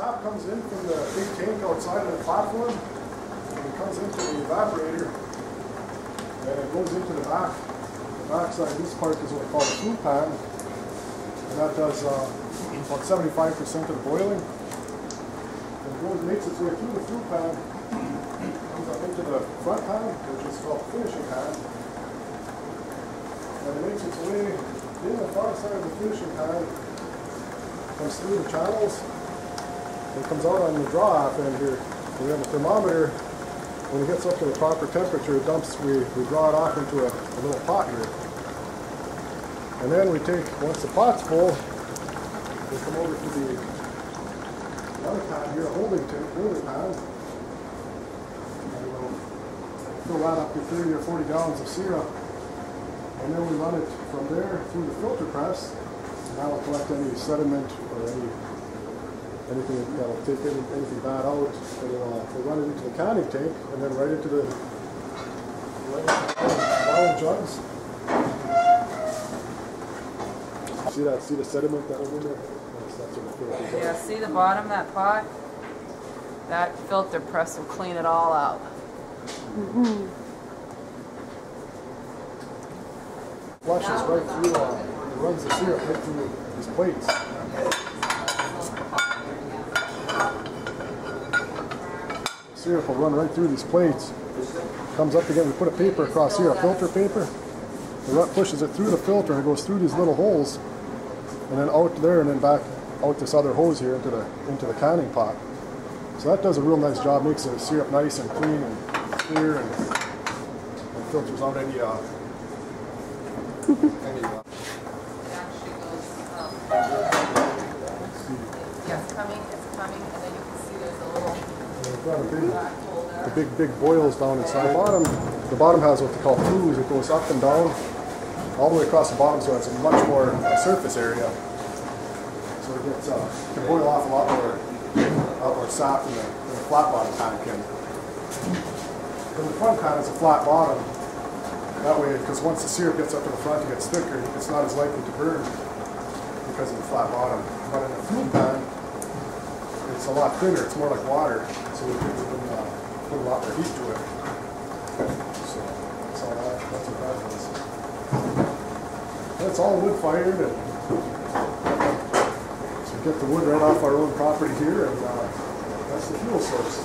sap comes in from the big tank outside of the platform, and it comes into the evaporator, and it goes into the backside. This part is what we call the flue pan, and that does about 75% of the boiling. And it goes, makes its way through the flue pan, comes up into the front pan, which is called the finishing pan, and it makes its way in the far side of the finishing pan, comes through the channels, and comes out on the draw off end here. We have a thermometer. When it gets up to the proper temperature, it dumps, we draw it off into a little pot here. And then we take, once the pot's full, we come over to the other pan here, a holding pan, and we'll fill that up to 30 or 40 gallons of syrup. And then we run it from there through the filter press, and that'll collect any sediment or anything that'll take anything bad out. And we'll run it into the canning tank, and then right into the round jugs. See the sediment that was in there? That's what the filter Yeah, see the bottom of that pot? That filter press will clean it all out. Flushes right through, it runs the syrup right through these plates. The syrup will run right through these plates. Comes up again, we put a paper across here, a filter paper. The rut pushes it through the filter and it goes through these little holes, and then out there and then back out this other hose here into the canning pot. So that does a real nice job, makes the syrup nice and clean and clear, and filters out any Yeah, it's coming, and then you can see there's a little black hole there. the big boils down inside. The bottom has what they call flues. It goes up and down all the way across the bottom, so it's a much more surface area. So it gets can boil off a lot more sap than the flat bottom pan can. But the front pan is a flat bottom. That way, because once the syrup gets up to the front, it gets thicker. It's not as likely to burn because of the flat bottom. But in a flue pan, it's a lot thinner. It's more like water, so we can put a lot more heat to it. So that's what that is. And it's all wood fired, and so we get the wood right off our own property here, and that's the fuel source.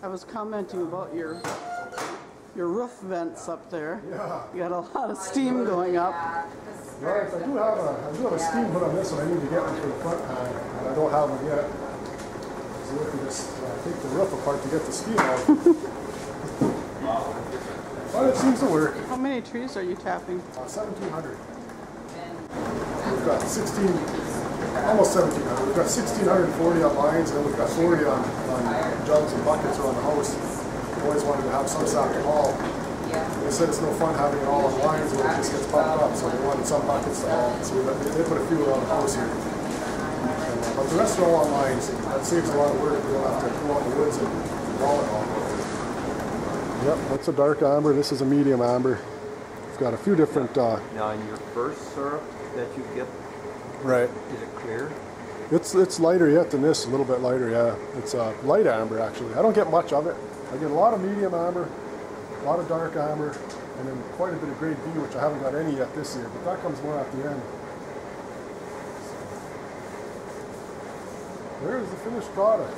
I was commenting about your roof vents up there. Yeah. You got a lot of steam going up. Right, I do have a steam hood on this one. I need to get one for the front pan, and I don't have one yet. So look at this. Take the roof apart to get the steam out. But it seems to work. How many trees are you tapping? 1,700. We've got 16, almost 1,700. We've got 1,640 on lines, and then we've got 40 on jugs and buckets around the house. We always wanted to have some sap to haul. They said it's no fun having it all on lines where it just gets pumped up, so we wanted some buckets to haul. So they put a few around the house here. But the rest are all on lines. That saves a lot of work. We don't have to go out in the woods and haul it all. Yep, that's a dark amber. This is a medium amber. It's got a few different... Now, in your first syrup that you get, right. Is it clear? It's lighter yet than this, a little bit lighter, yeah. It's light amber, actually. I don't get much of it. I get a lot of medium amber, a lot of dark amber, and then quite a bit of grade B, which I haven't got any yet this year, but that comes more at the end. There's the finished product.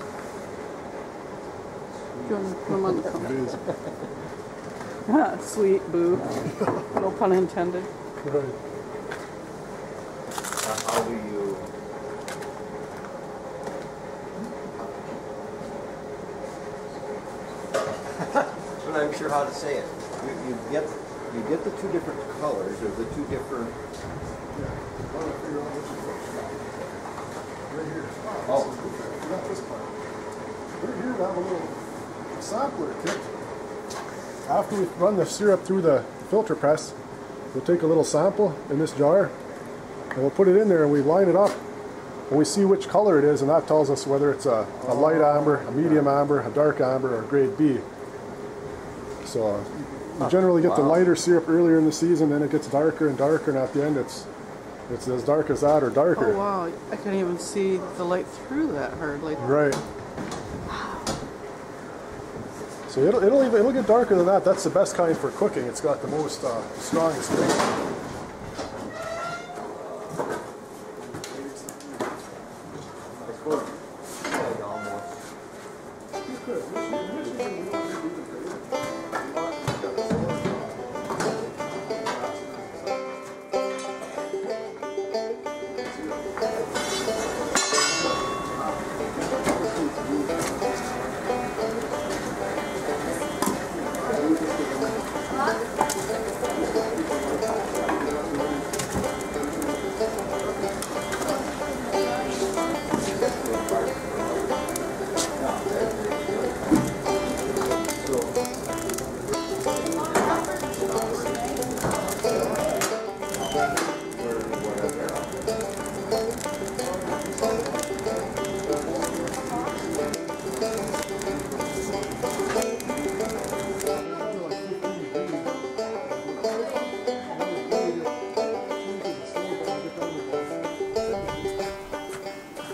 Do you want to put them on the counter? It is. Sweet, boo. No pun intended. Right. How do you... I'm not even sure how to say it. You get the two different colors, or the two different... Yeah. Right here. Oh. We got this part. Right here we have a little sampler kit. After we run the syrup through the filter press, we'll take a little sample in this jar, and we'll put it in there, and we line it up, and we see which color it is, and that tells us whether it's a light amber, a medium amber, a dark amber, or grade B. So you generally get the lighter syrup earlier in the season, then it gets darker and darker, and at the end it's It's as dark as that or darker. Oh wow, I can't even see the light through that hardly. Right. So it'll get darker than that. That's the best kind for cooking. It's got the most strongest flavor.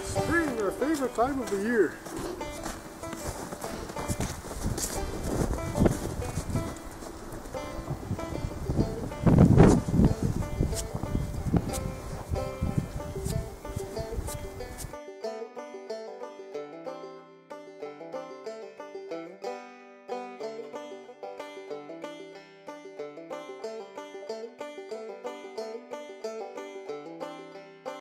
Spring, our favorite time of the year.